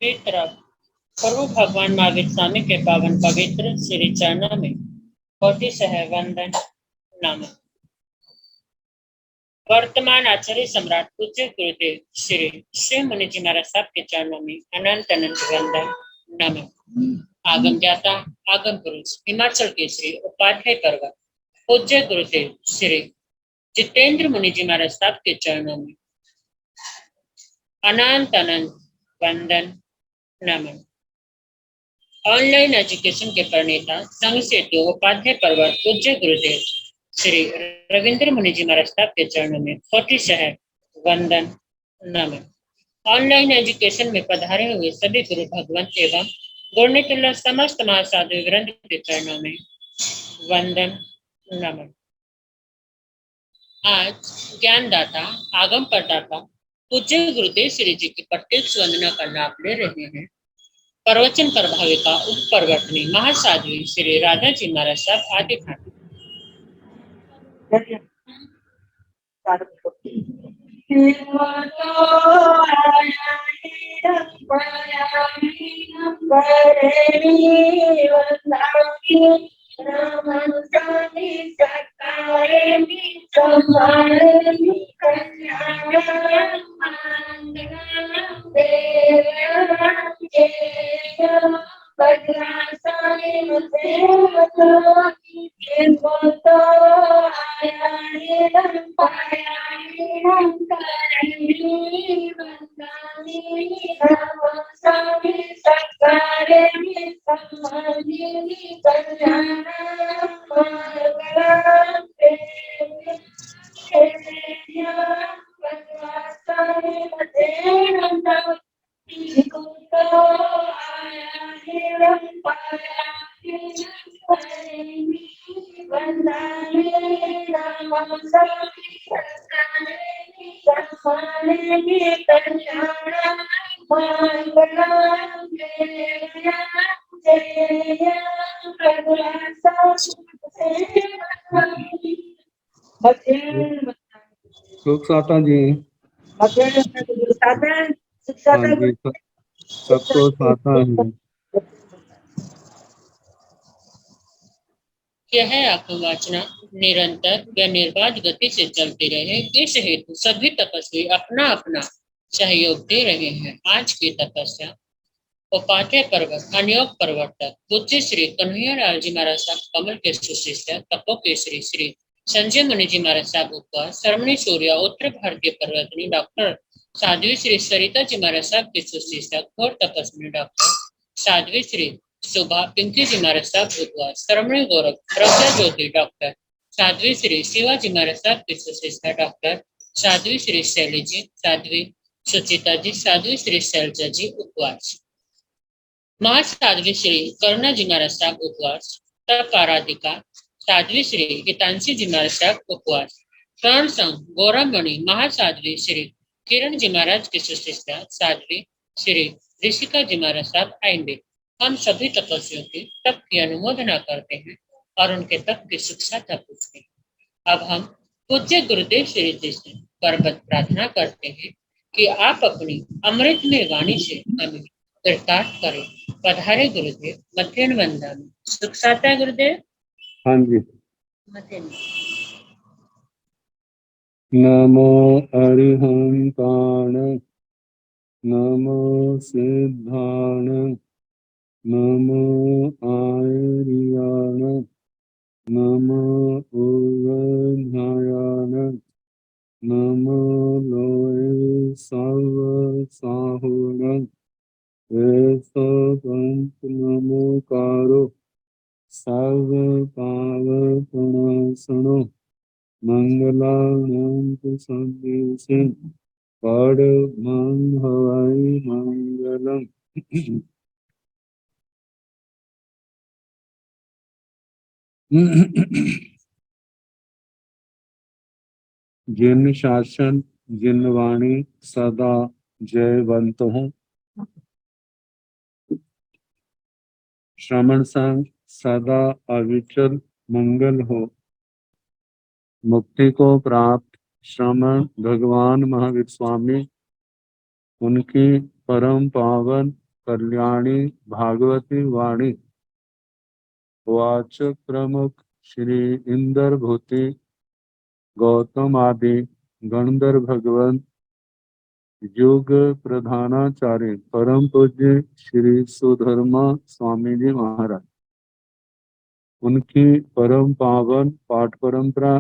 तरफ प्रभु भगवान महावीर स्वामी के पावन पवित्र श्री चरणों में कोटि सह वंदन नमः। वर्तमान आचार्य सम्राट पूज्य गुरुदेव श्री श्री मुनि जी महाराज साहब के चरणों में अनंत अनंत वंदन नमः। आगम ज्ञाता आगम पुरुष हिमाचल के श्री उपाध्याय पर्वत पूज्य गुरुदेव श्री जितेंद्र मुनि जी महाराज साहब के चरणों में अनंत अनंत वंदन नमः। ऑनलाइन एजुकेशन के प्रणेता संघ सेतु उपाध्याय पर्वत पूज्य गुरुदेव श्री रविंद्र मुनि जी महाराज साहब के चरणों में कोटि सह वंदन नमः। ऑनलाइन एजुकेशन में पधारे हुए सभी गुरु भगवंत एवं गुणितुल्य समस्त महासाधु वृंद के चरणों में वंदन नमः। आज ज्ञानदाता आगम प्रदाता पूज्य गुरुदेव श्री जी की प्रत्यक्ष वंदना का लाभ ले रहे हैं। प्रवचन प्रभाविका उप प्रवर्तनी महासाध्वी श्री राधा जी महाराज साहब आदि भाटी। साता जी सबको साता है। यह आत्मवाचना निरंतर व निर्बाध गति से चलती रहे, इस हेतु सभी तपस्वी अपना अपना सहयोग दे रहे हैं। आज की तपस्या उपाध्याय पर्वत अनियोग प्रवर्तक पूज्य श्री कन्हैयालाल जी महाराज साहब कमल के सुशिष्य तपो के श्री श्री संजय मुनि जी महाराज साहब उपवास सरमणि सूर्य उत्तर भारतीय पर्वतनी डॉक्टर साध्वी श्री सरिता जी महाराज साहब के सुशिष्य घोर तपस्वी डॉक्टर साध्वी श्री सुभा पिंकी जी महाराज साहब उपवास सरमणि गौरव प्रज्ञा ज्योति डॉक्टर साध्वी श्री शिवाजी महाराज साहब के सुशिष्य डॉक्टर साध्वी श्री शैली जी साध्वी सुचिता जी साध्वी श्री शैलजा जी उपवास महासाध्वी श्री करुणा जी महाराज साहब उपवास तप आराधिका साध्वी श्री हितांशी जी महाराज साहब उपवास कर्ण संघ गौरमणि महासाध्वी श्री किरण जी महाराज के सुशिष्या साध्वी श्री ऋषिका जी महाराज साहब आएंगे। हम सभी तपस्वियों की तप की अनुमोदना करते हैं और उनके तप की शिक्षा पूछते हैं। अब हम पूज्य गुरुदेव श्री जी से परबत प्रार्थना करते हैं कि आप अपनी अमृतमय वाणी से हमें कृतार्थ करें। पधारे गुरुदेव मध्याह्न वंदना में सुख साता है गुरुदेव। हाँ जी। मध्याह्न नमो अरिहंताण नमो सिद्धाण नमो आर्याण नमो उर्वध्यायान नमो लोय सर्व साहुण पंच नमोकारो सर्व पावपणासनो मंगलानंत संदेशे परमं हवै मंगलम। जिन शासन जिन वाणी सदा जयवंत हूँ श्रवण संग सदा अविचल मंगल हो। मुक्ति को प्राप्त श्रमण भगवान महावीर स्वामी उनकी परम पावन कल्याणी भागवती वाणी वाच प्रमुख श्री इंदर भूति गौतम आदि गणधर भगवान युग प्रधानाचार्य परम पूज्य श्री सुधर्मा स्वामी जी महाराज, उनकी परम पावन पाठ परंपरा,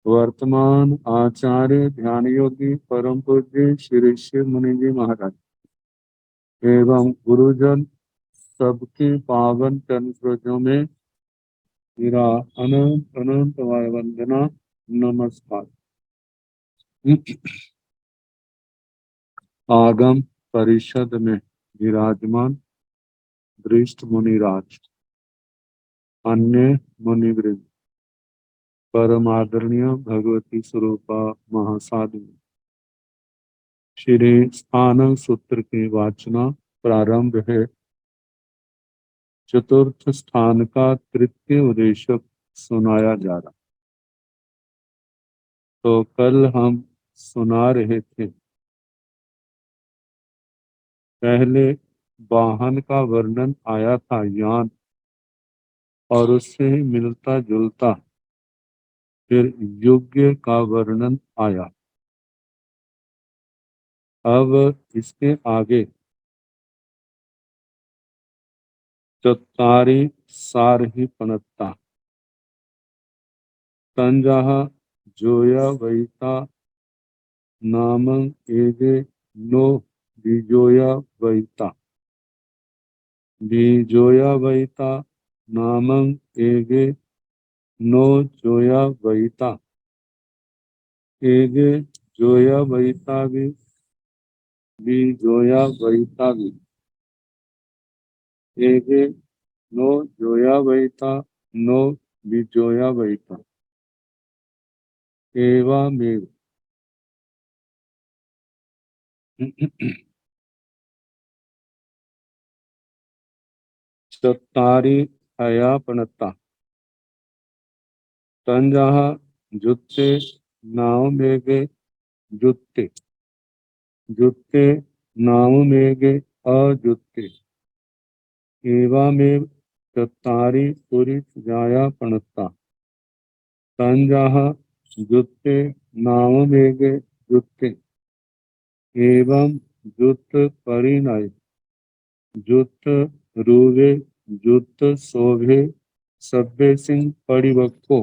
वर्तमान आचार्य ध्यान योगी परम पूज्य श्री शिव मुनि जी महाराज एवं गुरुजन सबकी पावन चरण सरोजों में मेरा अनंत अनंत वंदना नमस्कार। आगम परिषद में विराजमान वरिष्ठ मुनिराज, अन्य मुनिवृंद, परम आदरणीय भगवती स्वरूपा महासाधु, श्री स्थान सूत्र की वाचना प्रारंभ है। चतुर्थ स्थान का तृतीय उद्देश्य सुनाया जा रहा। तो कल हम सुना रहे थे, पहले वाहन का वर्णन आया था यान, और उससे मिलता जुलता फिर योग्य का वर्णन आया। अब इसके आगे चत्तारी सारही पणत्ता तंजह जोया वैता नामं एगे नो बीजोया वैता बीजोया वैता नामं एगे नो जोया वैता एगे जोया वैता बीजोया वैता एगे नो जोया वैता नो बीजोया वैता एवमेव चत्तारि अयापनता तंजः जुत्ते नाव मेगे जुत्ते जुत्ते नाव मेगे अजुत्ते एवमेव चत्तारि पुरिसजायापनता तंजः जुत्ते नाव मेगे जुत्ते एवं जुत्त परिणय जुत्त रूवे जुत्त शोभे सभ्य सिंह परिवक्को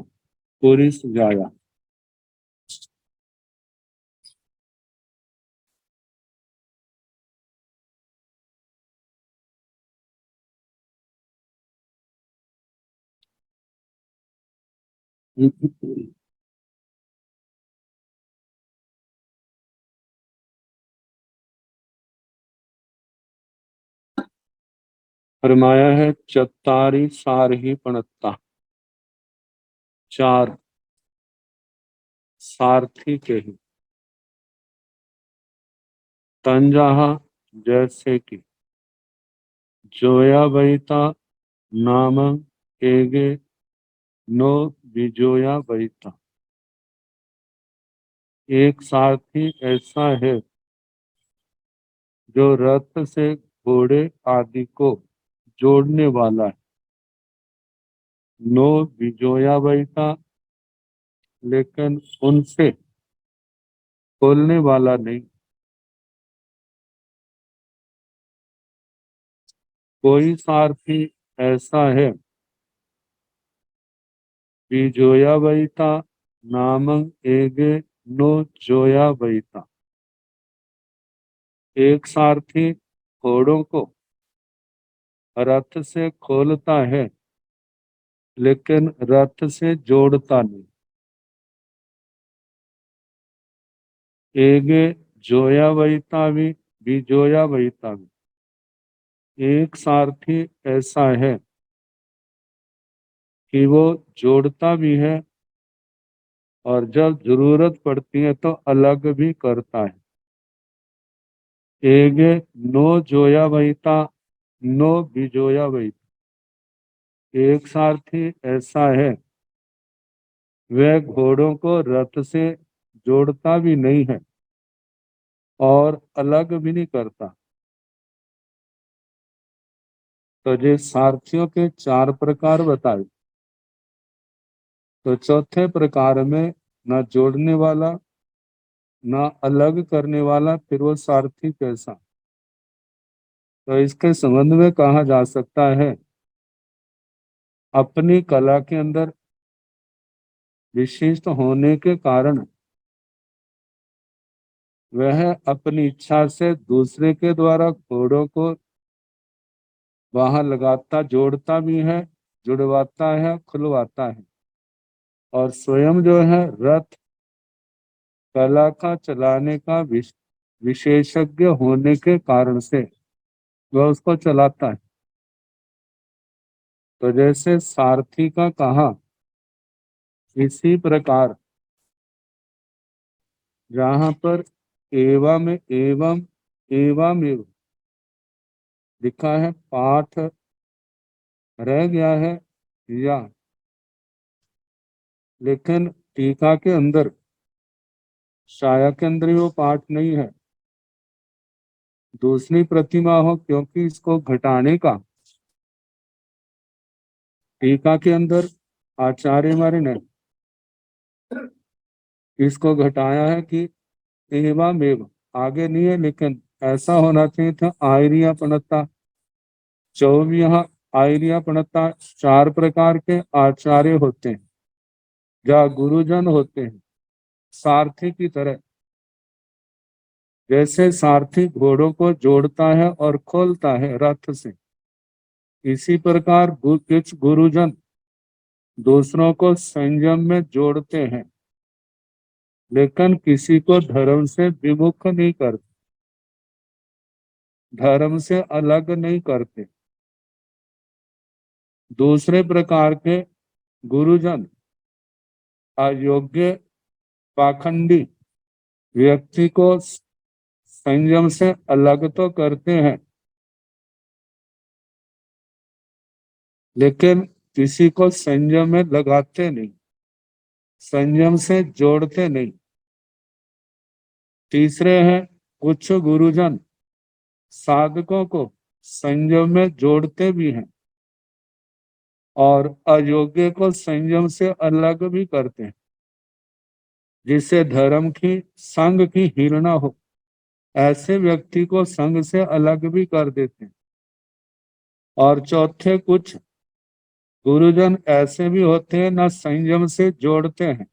पुरिस जाया। फरमाया है चत्तारी सारही पणत्ता, चार सारथी के ही। तंजाहा जैसे कि, जोया वैता नाम एगे नो बिजोया वैता, एक सारथी ऐसा है जो रथ से घोड़े आदि को जोड़ने वाला है। नो बिजोया वैता, लेकिन उनसे खोलने वाला नहीं। कोई सारथी ऐसा है बिजोया वैता नामं एगे नो जोया वैता, एक सारथी घोड़ों को रथ से खोलता है लेकिन रथ से जोड़ता नहीं। एगे जोया वैता भी बिजोया वैता भी, एक सारथी ऐसा है कि वो जोड़ता भी है और जब जरूरत पड़ती है तो अलग भी करता है। एगे नो जोया वैता नो बिजोया वैता, एक सारथी ऐसा है वह घोड़ों को रथ से जोड़ता भी नहीं है और अलग भी नहीं करता। तो जो सारथियों के 4 प्रकार बताए, तो चौथे प्रकार में न जोड़ने वाला न अलग करने वाला, फिर वो सारथी कैसा। तो इसके संबंध में कहा जा सकता है, अपनी कला के अंदर विशिष्ट होने के कारण वह अपनी इच्छा से दूसरे के द्वारा घोड़ों को वहां लगाता, जोड़ता भी है, जुड़वाता है, खुलवाता है। और स्वयं जो है रथ कला का चलाने का विशेषज्ञ होने के कारण से वह उसको चलाता है। तो जैसे सारथी का कहा, इसी प्रकार जहां पर एवं एवं एवं एवं लिखा है, पाठ रह गया है या, लेकिन टीका के अंदर छाया के अंदर वो पाठ नहीं है, दूसरी प्रतिमा हो, क्योंकि इसको घटाने का टीका के अंदर आचार्य हमारे ने इसको घटाया है कि एवं एवं आगे नहीं है, लेकिन ऐसा होना चाहिए था आयरिया पणता, चौविया आयरिया पणता। 4 प्रकार के आचार्य होते हैं, जहाँ गुरुजन होते हैं सारथी की तरह। जैसे सारथी घोड़ों को जोड़ता है और खोलता है रथ से, इसी प्रकार कुछ गुरुजन दूसरों को संयम में जोड़ते हैं, लेकिन किसी को धर्म से विमुख नहीं करते, धर्म से अलग नहीं करते। दूसरे प्रकार के गुरुजन अयोग्य पाखंडी व्यक्ति को संयम से अलग तो करते हैं, लेकिन किसी को संयम में लगाते नहीं, संयम से जोड़ते नहीं। तीसरे हैं कुछ गुरुजन साधकों को संयम में जोड़ते भी हैं और अयोग्य को संयम से अलग भी करते हैं, जिससे धर्म की संघ की हीनता हो, ऐसे व्यक्ति को संघ से अलग भी कर देते हैं। और चौथे कुछ गुरुजन ऐसे भी होते हैं, ना संयम से जोड़ते हैं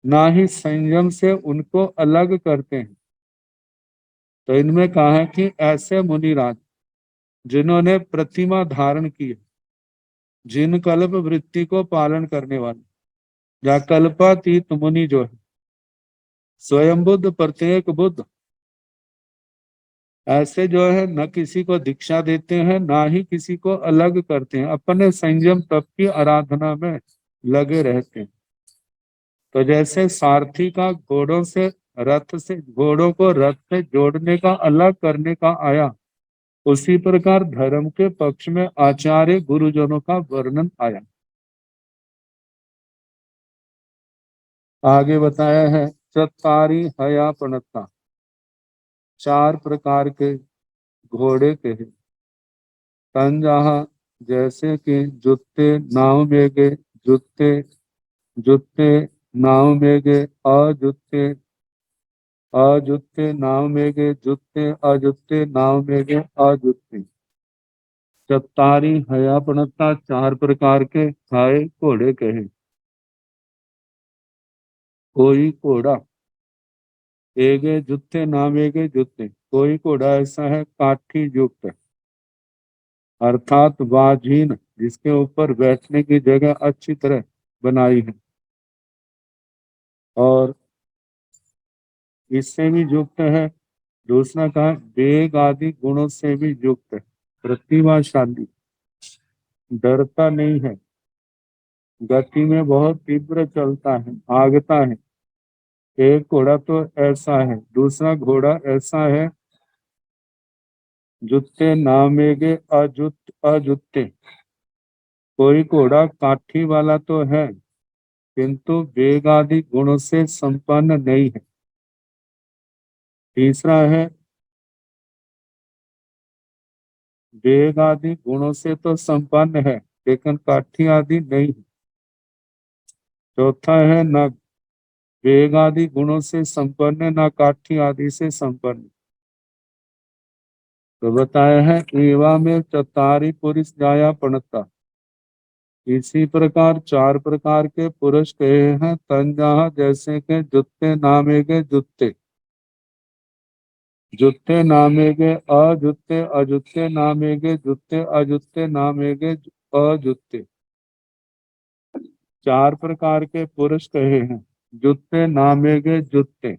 ना ही संयम से उनको अलग करते हैं। तो इनमें कहा है कि ऐसे मुनिराज जिन्होंने प्रतिमा धारण की है, जिन कल्प वृत्ति को पालन करने वाले, या कल्पातीत मुनि जो है, स्वयं बुद्ध प्रत्येक बुद्ध, ऐसे जो है न किसी को दीक्षा देते हैं ना ही किसी को अलग करते हैं, अपने संयम तप की आराधना में लगे रहते हैं। तो जैसे सारथी का घोड़ों से रथ से घोड़ों को रथ से जोड़ने का अलग करने का आया, उसी प्रकार धर्म के पक्ष में आचार्य गुरुजनों का वर्णन आया। आगे बताया है चत्तारी हया प्रणता, 4 प्रकार के घोड़े के हैं। तंजहा जैसे कि जुत्ते नाव में गे, जुत्ते जुत्ते नाव में गे, अजुत्ते अजुत्ते नाव में गे, जुत्ते अजुत्ते नाव में गे, अजुत्ते। चत्तारी हयापणता 4 प्रकार के खाए घोड़े के हैं। कोई घोड़ा एगे जुत्ते नाम एगे जुत्ते, कोई घोड़ा ऐसा है काठी युक्त, अर्थात वाजीन, जिसके ऊपर बैठने की जगह अच्छी तरह बनाई है और इससे भी युक्त है। दूसरा कहा वेग आदि गुणों से भी युक्त है, प्रतिभाशाली, डरता नहीं है, गति में बहुत तीव्र चलता है, भागता है। एक घोड़ा तो ऐसा है, दूसरा घोड़ा ऐसा है जुत्ते नामेगे अजुत अजुत्ते, कोई घोड़ा काठी वाला तो है किंतु वेग आदि गुणों से संपन्न नहीं है। तीसरा है वेग आदि गुणों से तो संपन्न है लेकिन काठी आदि नहीं है। चौथा है न वेग आदि गुणों से संपन्न न काठी आदि से संपन्न। तो बताया है एवा में चतारी पुरुष जाया पणता। इसी प्रकार चार प्रकार के पुरुष कहे हैं तंजहा जैसे के जुत्ते नामे के जुत्ते, जुत्ते नामे के अजुत्ते, अजुत्ते नामे के जुत्ते, अजुत्ते नामे के अजुत्ते। चार प्रकार के पुरुष कहे हैं। जुत्ते नामे के जुत्ते,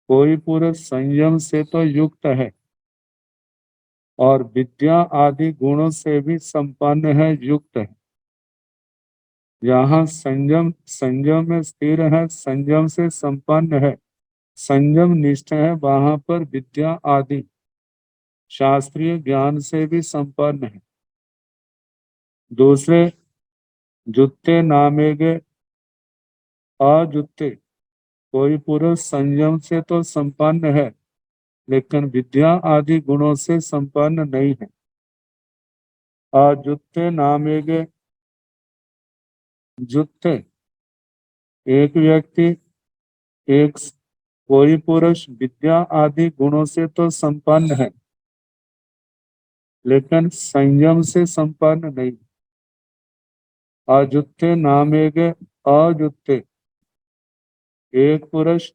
कोई पुरुष संयम से तो युक्त है और विद्या आदि गुणों से भी संपन्न है, युक्त है। यहाँ संयम संयम में स्थिर है, संयम से संपन्न है, संयम निष्ठ है, वहां पर विद्या आदि शास्त्रीय ज्ञान से भी संपन्न है। दूसरे जुत्ते नामेगे अजुत्ते, कोई पुरुष संयम से तो संपन्न है लेकिन विद्या आदि गुणों से संपन्न नहीं है। अजुत्ते नामेगे जुत्ते, एक व्यक्ति एक कोई पुरुष विद्या आदि गुणों से तो संपन्न है लेकिन संयम से संपन्न नहीं। अजुत्ते नामेगे अजुत्ते, एक पुरुष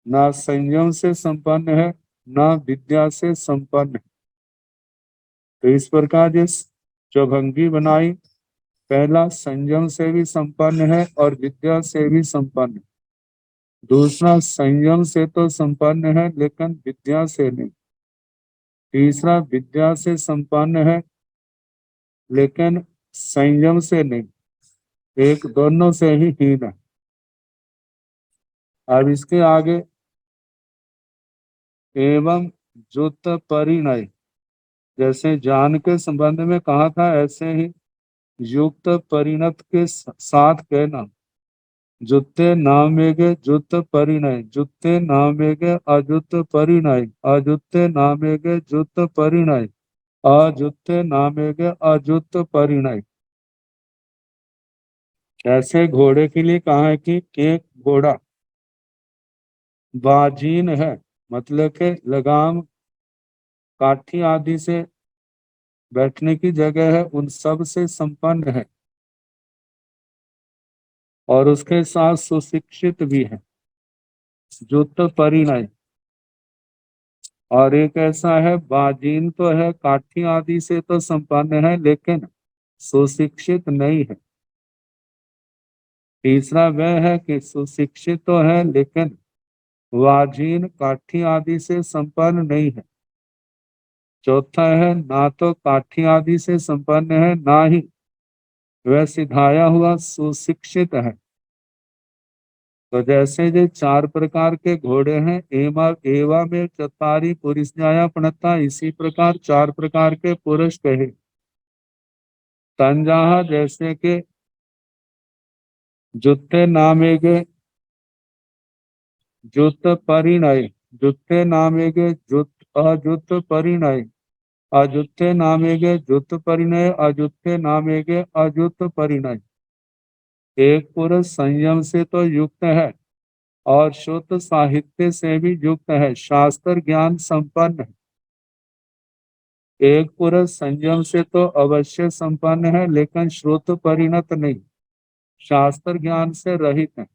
ना संयम से संपन्न है ना विद्या से संपन्न है। तो इस प्रकार जिस चौभंगी बनाई, पहला संयम से भी संपन्न है और विद्या से भी संपन्न है। दूसरा संयम से तो संपन्न है लेकिन विद्या से नहीं। तीसरा विद्या से संपन्न है लेकिन संयम से नहीं, एक दोनों से ही हीन है। अब इसके आगे एवं जुत परिणय, जैसे जान के संबंध में कहा था ऐसे ही युक्त परिणत के साथ कहना। जुत्ते नामेगे जुत परिणय, जुत्ते नामेगे अजुत परिणय, अजुत्ते नामेगे जुत परिणय, अजुत्ते नामेगे अजुत परिणय। ऐसे घोड़े के लिए कहा है कि एक घोड़ा बाजीन है, मतलब के लगाम काठी आदि से बैठने की जगह है, उन सब से संपन्न है और उसके साथ सुशिक्षित भी है, जुत परिणय। और एक ऐसा है बाजीन तो है, काठी आदि से तो संपन्न है लेकिन सुशिक्षित नहीं है। तीसरा वह है कि सुशिक्षित तो है लेकिन वाजीन काठी आदि से संपन्न नहीं है। चौथा है ना तो काठी आदि से संपन्न है ना ही वह सिधाया हुआ सुशिक्षित है। तो जैसे जो चार प्रकार के घोड़े हैं एवा एवा में चतारी पुरुष न्याया पणता, इसी प्रकार चार प्रकार के पुरुष कहे। तंजाहा जैसे के जुत्ते नामेगे जुत परिणय, जुत्ते नामेगे जुत अजुत परिणय, अजुत्ते नामेगे जुत परिणय, अजुत्ते नामेगे अजुत परिणय। एक पुरुष संयम से तो युक्त है और शुद्ध साहित्य से भी युक्त है, शास्त्र ज्ञान संपन्न है। एक पुरुष संयम से तो अवश्य संपन्न है लेकिन श्रुत परिणत नहीं, शास्त्र ज्ञान से रहित है।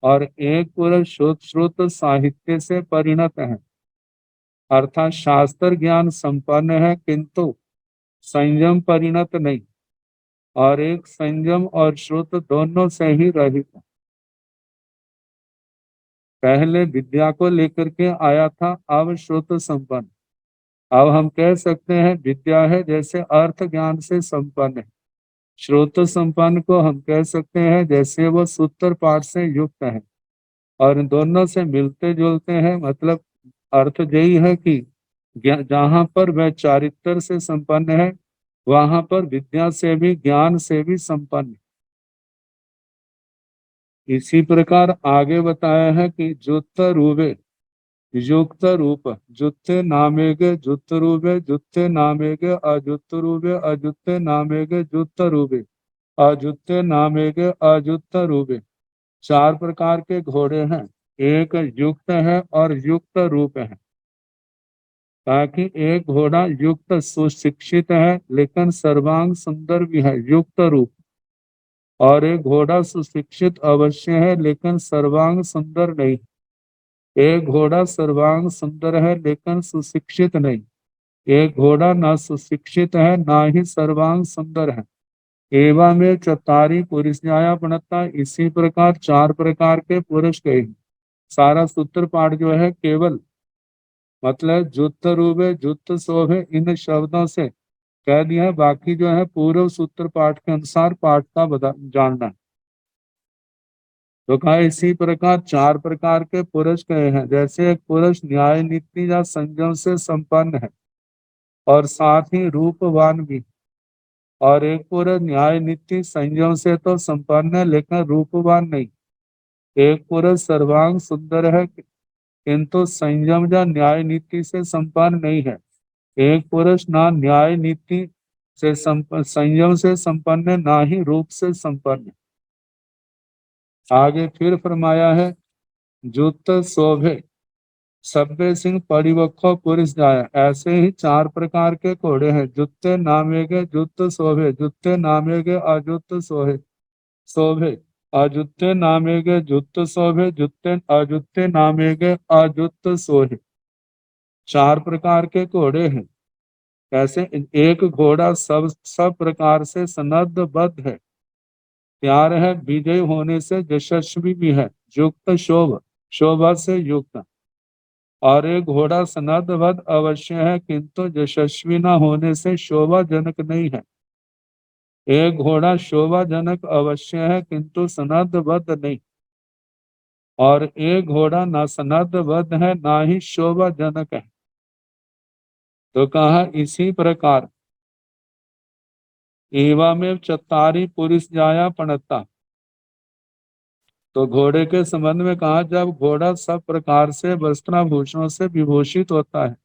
और एक पुरुष शुद्ध श्रुत साहित्य से परिणत है, अर्थात शास्त्र ज्ञान संपन्न है किंतु संयम परिणत नहीं, और एक संयम और श्रुत दोनों से ही रहित है। पहले विद्या को लेकर के आया था, अब श्रुत संपन्न। अब हम कह सकते हैं विद्या है जैसे अर्थ ज्ञान से संपन्न है, श्रुत संपन्न को हम कह सकते हैं जैसे वो सूत्र पाठ से युक्त है और इन दोनों से मिलते जुलते हैं। मतलब अर्थ यही है कि जहां पर वह चारित्र से संपन्न है वहां पर विद्या से भी ज्ञान से भी संपन्न है। इसी प्रकार आगे बताया है कि जुत्त रूबे, युक्त रूप जुत्ते नामेगे जुत्त रूपे जुत्ते नामेगे अजुत्त रूपे अजुत्ते नामेगे जुत्त रूपे अजुत्ते नामेगे अजुत्त रूपे। चार प्रकार के घोड़े हैं। एक युक्त है और युक्त रूप है। ताकि एक घोड़ा युक्त सुशिक्षित है लेकिन सर्वांग सुंदर भी है, युक्त रूप। और एक घोड़ा सुशिक्षित अवश्य है लेकिन सर्वांग सुंदर नहीं। एक घोड़ा सर्वांग सुंदर है लेकिन सुशिक्षित नहीं। एक घोड़ा ना सुशिक्षित है ना ही सर्वांग सुंदर है। एवं में चौतारी पुरुष न्याया बनता। इसी प्रकार चार प्रकार के पुरुष कहे। सारा सूत्र पाठ जो है केवल मतलब जुत्त रूपे जुत्त शोभे इन शब्दों से कह दिया है। बाकी जो है पूर्व सूत्र पाठ के अनुसार पाठ का जानना है। तो कहा इसी प्रकार चार प्रकार के पुरुष कहे हैं। जैसे एक पुरुष न्याय नीति या संयम से संपन्न है और साथ ही रूपवान भी। और एक पुरुष न्याय नीति संयम से तो संपन्न है लेकिन रूपवान नहीं। एक पुरुष सर्वांग सुंदर है किंतु संयम या न्याय नीति से संपन्न नहीं है। एक पुरुष ना न्याय नीति से संयम से संपन्न है ना ही रूप से संपन्न है। आगे फिर फरमाया है जुत शोभे सभ्य सिंह परिवक्ष पुरुष जाय। ऐसे ही चार प्रकार के घोड़े हैं। जुत्ते नामेगे जुत्त शोभे जुत्ते नामेगे अजुत्त शोभे शोभे अजुत्ते नामेगे जुत्त शोभे जुत्ते अजुत्ते नामेगे अजुत्त शोभे। चार प्रकार के घोड़े हैं। कैसे? एक घोड़ा सब प्रकार से सनद्धबद्ध है, तैयार है, विजय होने से यशस्वी भी है, युक्त शोभा से युक्त। और एक घोड़ा सनद्धबद्ध अवश्य है किंतु यशस्वी न होने से शोभाजनक नहीं है। एक घोड़ा शोभाजनक अवश्य है किंतु सनद्धबद्ध नहीं। और एक घोड़ा ना सनद्धबद्ध है ना ही शोभाजनक है। तो कहा इसी प्रकार एवमेव चत्तारी पुरुष जाया पणता। तो घोड़े के संबंध में कहा जब घोड़ा सब प्रकार से वस्त्राभूषणों से विभूषित होता है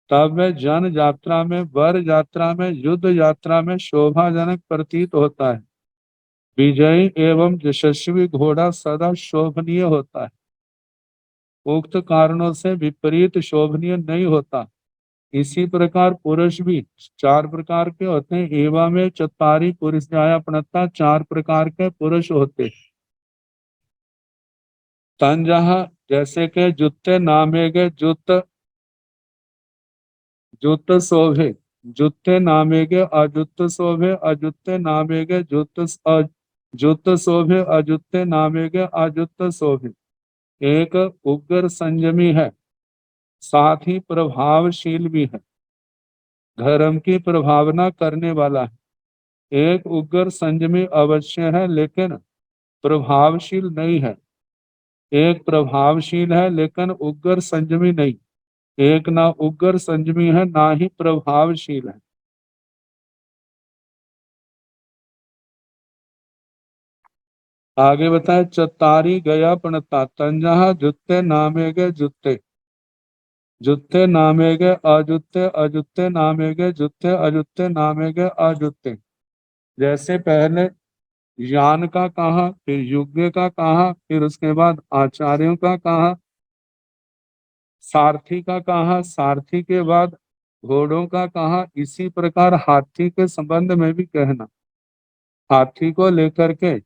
तब वह जन यात्रा में, वर यात्रा में, युद्ध यात्रा में शोभाजनक प्रतीत होता है। विजयी एवं यशस्वी घोड़ा सदा शोभनीय होता है, उक्त कारणों से विपरीत शोभनीय नहीं होता। इसी प्रकार पुरुष भी चार प्रकार के होते हैं। एवं में चत्तारी पुरुष जाया प्रणता। चार प्रकार के पुरुष होते हैं। तंजहा जैसे के जुत्ते नामेगे जुत्त जुत्त शोभे जुत्ते नामेगे अजुत्त शोभे अजुत्ते नामेगे जुत्त शोभे अजुत्ते नामेगे अजुत्त शोभे। एक उग्र संयमी है, साथ ही प्रभावशील भी है, धर्म की प्रभावना करने वाला है। एक उग्र संयमी अवश्य है लेकिन प्रभावशील नहीं है। एक प्रभावशील है लेकिन उग्र संयमी नहीं। एक ना उग्र संयमी है ना ही प्रभावशील है। आगे बताए चतारी गया पणता। तंजहा जुत्ते नामेगे जुत्ते जुत्ते नामेगे अजुत्ते अजुत्ते नामेगे जुत्ते अजुत्ते नामेगे अजुत्ते। जैसे पहले यान का कहा, फिर युग्य का कहा, फिर उसके बाद आचार्यों का कहा, सारथी का कहा, सारथी के बाद घोड़ों का कहा। इसी प्रकार हाथी के संबंध में भी कहना। हाथी को लेकर के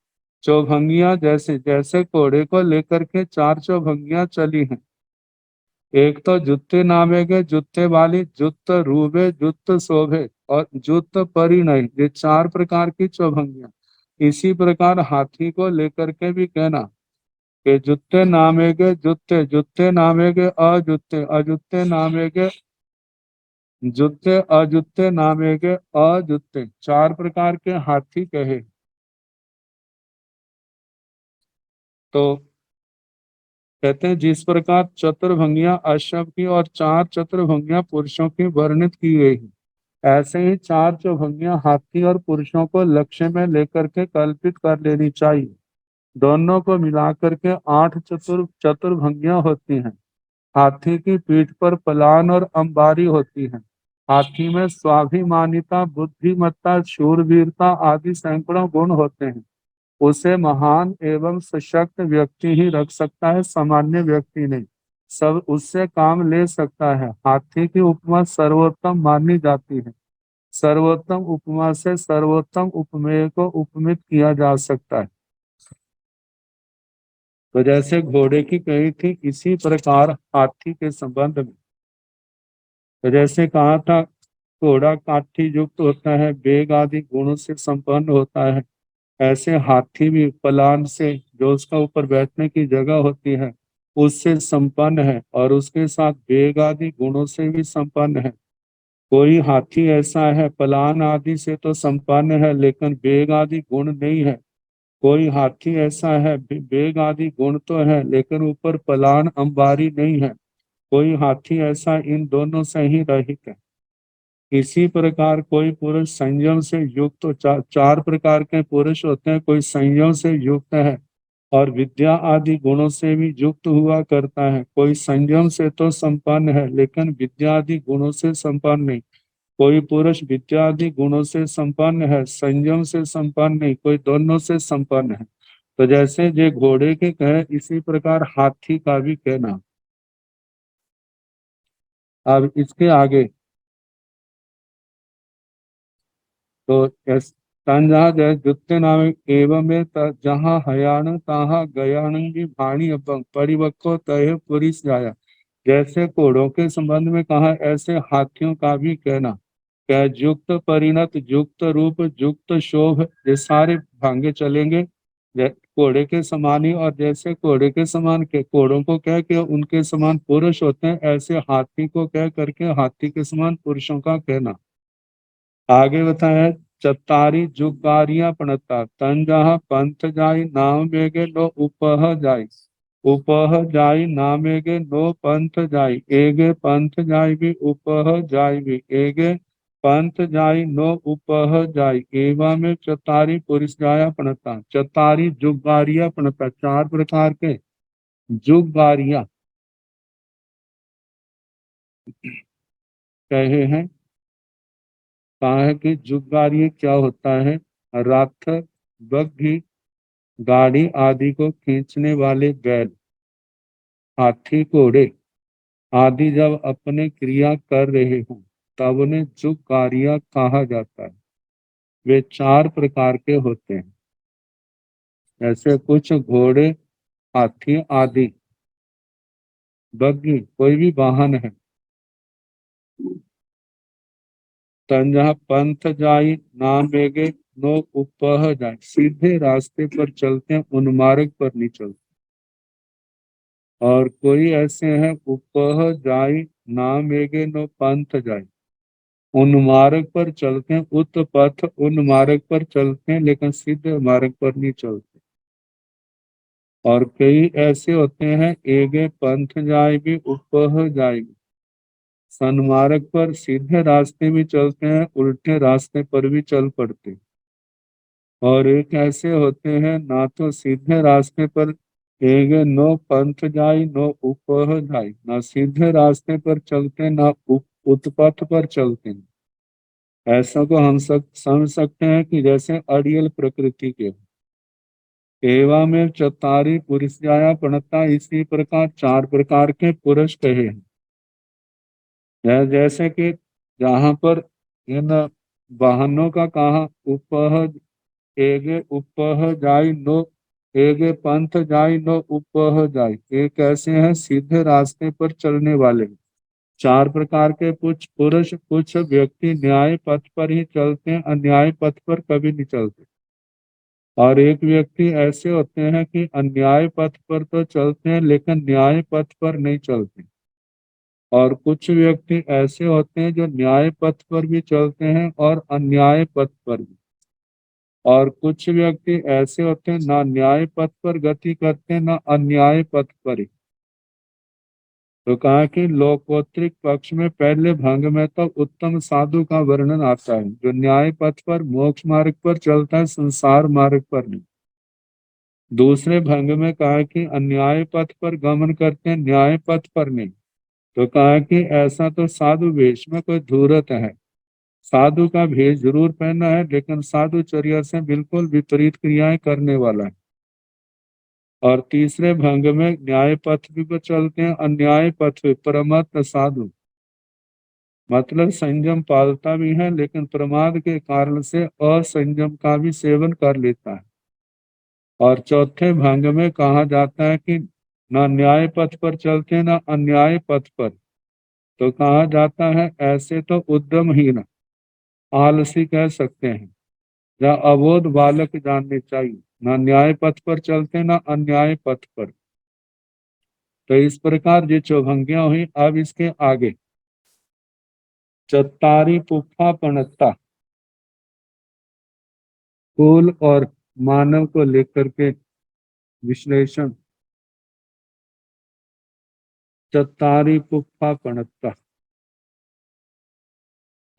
चौभंगियां, जैसे जैसे घोड़े को लेकर के चार चौभंगियां चली हैं। एक तो जुत्ते नामेगे जुत्ते वाली, जुत्त रूबे, जुत्त शोभे और जुत्त परिणय। ये चार प्रकार की चौभंगियां। इसी प्रकार हाथी को लेकर के भी कहना कि जुत्ते नामेगे जुत्ते जुत्ते नामेगे अजुत्ते अजुत्ते नामेगे जुत्ते अजुत्ते नामेगे अजुत्ते। चार प्रकार के हाथी कहे। तो कहते हैं जिस प्रकार चतुर्भंगियां अश्व की और चार चतुर्भंगियां पुरुषों की वर्णित की गई है, ऐसे ही चार चौभंगियां हाथी और पुरुषों को लक्ष्य में लेकर के कल्पित कर लेनी चाहिए। दोनों को मिलाकर के आठ चतुर्भंगियां होती हैं। हाथी की पीठ पर पलान और अंबारी होती है। हाथी में स्वाभिमानिता, बुद्धिमत्ता, शूरवीरता आदि सैकड़ों गुण होते हैं। उसे महान एवं सशक्त व्यक्ति ही रख सकता है, सामान्य व्यक्ति नहीं। सब उससे काम ले सकता है। हाथी की उपमा सर्वोत्तम मानी जाती है। सर्वोत्तम उपमा से सर्वोत्तम उपमेय को उपमित किया जा सकता है। तो जैसे घोड़े की कही थी, इसी प्रकार हाथी के संबंध में तो जैसे कहा था, घोड़ा काठी युक्त होता है, वेग आदि गुणों से संपन्न होता है। ऐसे हाथी भी पलान से, जो उसका ऊपर बैठने की जगह होती है, उससे संपन्न है और उसके साथ वेग आदि गुणों से भी संपन्न है। कोई हाथी ऐसा है, पलान आदि से तो संपन्न है लेकिन वेग आदि गुण नहीं है। कोई हाथी ऐसा है, वेग आदि गुण तो है लेकिन ऊपर पलान अंबारी नहीं है। कोई हाथी ऐसा इन दोनों से ही रहित है। इसी प्रकार कोई पुरुष संयम से युक्त, तो चार प्रकार के पुरुष होते हैं। कोई संयम से युक्त है और विद्या आदि गुणों से भी युक्त हुआ करता है। कोई संयम से तो संपन्न है लेकिन विद्या आदि गुणों से संपन्न नहीं। कोई पुरुष विद्या आदि गुणों से संपन्न है, संयम से संपन्न नहीं। कोई दोनों से संपन्न है। तो जैसे जे घोड़े के कहे, इसी प्रकार हाथी का भी कहना। अब इसके आगे तो तंजा जय जुत्ते नाम एवं में जहाँ हयान तहाँ गयान की भाणी अपंग परिवक्को तय पुरिस जाया। जैसे घोड़ों के संबंध में कहा, ऐसे हाथियों का भी कहना। क्या युक्त परिणत, युक्त रूप, युक्त शोभ, ये सारे भांगे चलेंगे घोड़े के समान ही। और जैसे घोड़े के समान के घोड़ों को कह के उनके समान पुरुष होते हैं, ऐसे हाथी को कह करके हाथी के समान पुरुषों का कहना। आगे बताया, चतारी जुगारियां पणता तन जहाँ पंथ जाई नाम बेगे नो उपह जाई। उपह जाई नामेगे नो पंथ जाई, एगे पंथ जाई भी उपह जाई भी, एगे पंथ जाई नो उपह जाई। एवा में चतारी पुरुष जाया पणता। चतारी जुगारिया पणता, चार प्रकार के जुगारिया कहे हैं। कहा है कि जुगारिया क्या होता है? रथ, बग्घी, गाड़ी आदि को खींचने वाले बैल, हाथी, घोड़े आदि जब अपने क्रिया कर रहे हों तब उन्हें जुगारिया कहा जाता है। वे चार प्रकार के होते हैं। ऐसे कुछ घोड़े, हाथी आदि, बग्घी कोई भी वाहन है। तंजा पंथ जाई नाम बेगे नो उपह जाए, सीधे रास्ते पर चलते हैं, उन मार्ग पर नहीं चलते। और कोई ऐसे हैं, उपह जाई नाम बेगे नो पंथ जाए, उन मार्ग पर चलते हैं, उत पथ उन मार्ग पर चलते हैं लेकिन सीधे मार्ग पर नहीं चलते। और कई ऐसे होते हैं, एगे पंथ जाए भी उपह जाए भी, सन्मार्ग पर सीधे रास्ते भी चलते हैं, उल्टे रास्ते पर भी चल पड़ते हैं। और एक ऐसे होते हैं, ना तो सीधे रास्ते पर एगे नो पंथ जाई नो उपह जाई, ना सीधे रास्ते पर चलते ना उत्पथ पर चलते हैं। ऐसा को हम सब समझ सकते हैं कि जैसे अड़ियल प्रकृति के। एवा में चतारी पुरुष जाया पणता, इसी प्रकार चार प्रकार के पुरुष कहे हैं। जैसे कि जहाँ पर इन वाहनों का कहा, उपह एगे उपह जाई नो, एगे पंथ जाई नो उपह जाई, एक ऐसे हैं सीधे रास्ते पर चलने वाले। चार प्रकार के कुछ पुरुष, कुछ व्यक्ति न्याय पथ पर ही चलते हैं, अन्याय पथ पर कभी नहीं चलते। और एक व्यक्ति ऐसे होते हैं कि अन्याय पथ पर तो चलते हैं लेकिन न्याय पथ पर नहीं चलते। और कुछ व्यक्ति ऐसे होते हैं जो न्याय पथ पर भी चलते हैं और अन्याय पथ पर भी। और कुछ व्यक्ति ऐसे होते हैं, ना न्याय पथ पर गति करते हैं ना अन्याय पथ पर ही। तो कहा कि लोकोत्तरिक पक्ष में पहले भंग में तो उत्तम साधु का वर्णन आता है, जो न्याय पथ पर मोक्ष मार्ग पर चलता है, संसार मार्ग पर नहीं। दूसरे भंग में कहा कि अन्याय पथ पर गमन करते हैं, न्याय पथ पर नहीं। तो कहा कि ऐसा तो साधु वेश में कोई धूर्त है, साधु का भेष जरूर पहना है लेकिन साधुचर्या से बिल्कुल विपरीत क्रियाएं करने वाला है। और तीसरे भंग में न्याय पथ भी पर चलते हैं, अन्याय पथ पे प्रमत्त साधु, मतलब संयम पालता भी है लेकिन प्रमाद के कारण से असंयम का भी सेवन कर लेता है। और चौथे भंग में कहा जाता है कि ना न्याय पथ पर चलते ना अन्याय पथ पर, तो कहा जाता है ऐसे तो उद्यमहीन आलसी कह सकते हैं या अबोध बालक जानने चाहिए, ना न्याय पथ पर चलते ना अन्याय पथ पर। तो इस प्रकार ये चौभंगियां हुई। अब इसके आगे चत्तारी पुप्पा पणत्ता, कुल और मानव को लेकर के विश्लेषण। चत्तारी पुप्पा पणत्ता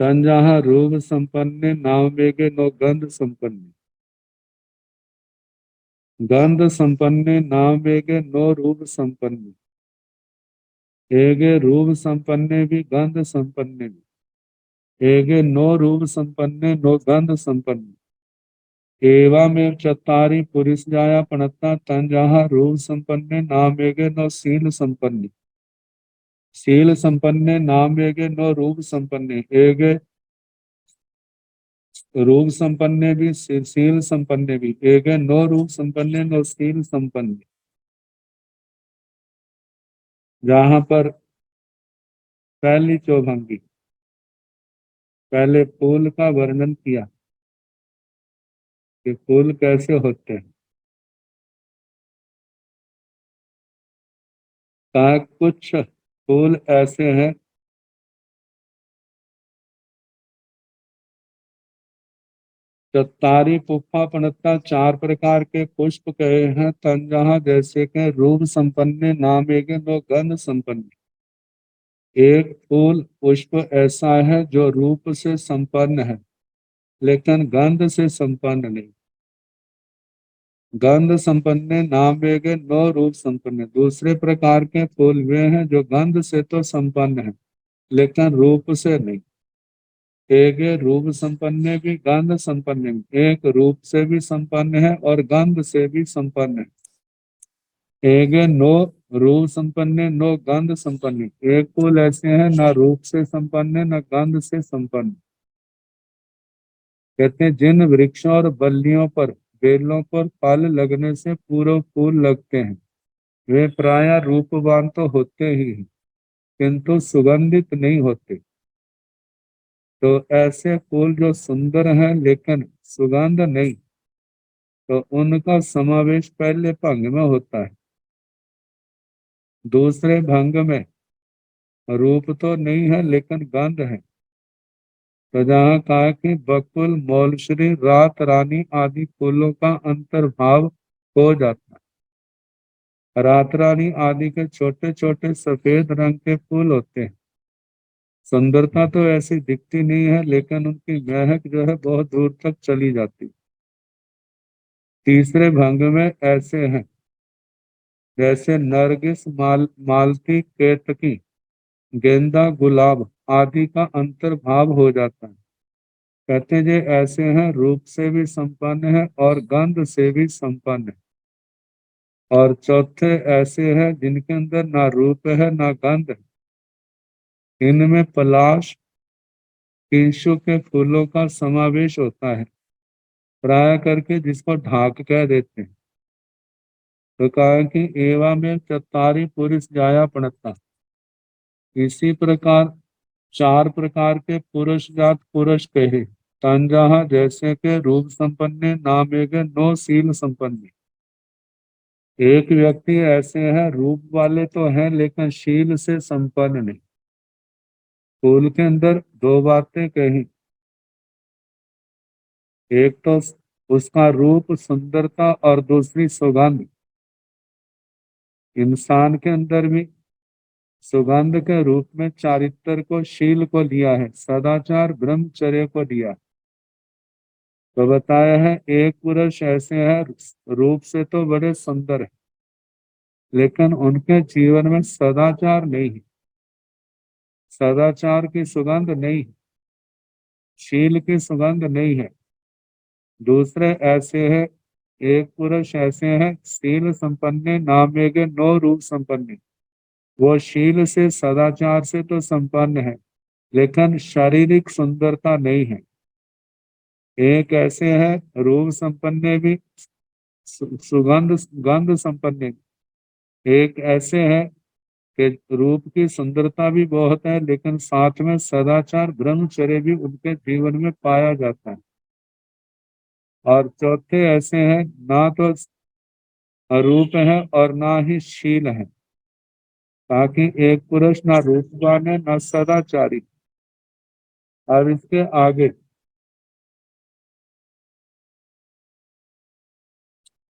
तंजहा रूप संपन्ने नाम वेगे नो गंध संपन्ने, गंध संपन्ने नाम वेगे नो रूप संपन्ने, एगे रूप संपन्ने भी गंध संपन्ने भी, एगे नो रूप संपन्ने नो गंध संपन्ने, एवमेव चत्तारि पुरुष जाया पणत्ता तंजहा रूप संपन्ने नाम वेगे नो शील संपन्ने, शील संपन्ने नाम वेगे नो रूप संपन्ने, एगे रूप संपन्ने भी शील संपन्ने भी, एगे नो रूप संपन्ने नो शील संपन्ने। जहां पर पहली चौभंगी पहले फूल का वर्णन किया कि फूल कैसे होते हैं, कहा कुछ फूल ऐसे हैं चत्तारी पुष्पा पणत्ता, चार प्रकार के पुष्प कहे हैं तंजहा, जैसे के रूप संपन्ने नाम एगे नो गंध संपन्ने। एक फूल पुष्प ऐसा है जो रूप से संपन्न है लेकिन गंध से संपन्न नहीं। गंध संपन्ने नाम वेगे नो रूप संपन्न, दूसरे प्रकार के फूल वे हैं जो गंध से तो संपन्न है लेकिन रूप से नहीं। एक रूप संपन्न भी गंध संपन्न भी, एक रूप से भी संपन्न है और गंध से भी संपन्न है। एक नो रूप संपन्न नो गंध संपन्न, एक फूल ऐसे हैं ना रूप से संपन्न है न गंध से संपन्न। कहते हैं जिन वृक्षों और बल्लियों पर बेलों पर फल लगने से पूरे फूल लगते हैं वे प्राय रूपवान तो होते ही हैं किंतु सुगंधित नहीं होते। तो ऐसे फूल जो सुंदर हैं लेकिन सुगंध नहीं, तो उनका समावेश पहले भंग में होता है। दूसरे भंग में रूप तो नहीं है लेकिन गंध है, तो जहाँ कहा कि बकुल मौलश्री रात रानी आदि फूलों का अंतर्भाव हो जाता है। रात रानी आदि के छोटे छोटे सफेद रंग के फूल होते हैं, सुंदरता तो ऐसी दिखती नहीं है लेकिन उनकी महक जो है बहुत दूर तक चली जाती। तीसरे भंग में ऐसे हैं जैसे नरगिस मालती केतकी गेंदा गुलाब आदि का अंतर्भाव हो जाता है। कहते हैं जे ऐसे हैं रूप से भी संपन्न है और गंध से भी संपन्न है। और चौथे ऐसे हैं जिनके अंदर ना रूप है ना गंध है, इनमें पलाश केशों के फूलों का समावेश होता है, प्राय करके जिसको ढाक कह देते हैं। तो कहा कि एवा में चत्तारी पुरुष जाया पड़ता, इसी प्रकार चार प्रकार के पुरुष जात पुरुष कहे तंजहा, जैसे के रूप संपन्न नामेगे नो शील संपन्न। एक व्यक्ति ऐसे है रूप वाले तो हैं लेकिन शील से संपन्न नहीं। फूल के अंदर दो बातें कही, एक तो उसका रूप सुंदरता और दूसरी सुगंध। इंसान के अंदर भी सुगंध के रूप में चारित्र को शील को लिया है, सदाचार ब्रह्मचर्य को लिया। तो बताया है एक पुरुष ऐसे है रूप से तो बड़े सुंदर है लेकिन उनके जीवन में सदाचार नहीं है। सदाचार की सुगंध नहीं, शील की सुगंध नहीं है। दूसरे ऐसे है, एक पुरुष ऐसे हैं शील संपन्ने नामेगे नो रूप संपन्ने। वो शील से सदाचार से तो संपन्न है, लेकिन शारीरिक सुंदरता नहीं है। एक ऐसे है रूप संपन्ने भी, सुगंध गंध संपन्ने भी। एक ऐसे है कि रूप की सुंदरता भी बहुत है, लेकिन साथ में सदाचार ब्रह्मचर्य भी उनके जीवन में पाया जाता है। और चौथे ऐसे हैं ना तो रूप है और ना ही शील है, ताकि एक पुरुष ना रूपवान है ना सदाचारी। अब इसके आगे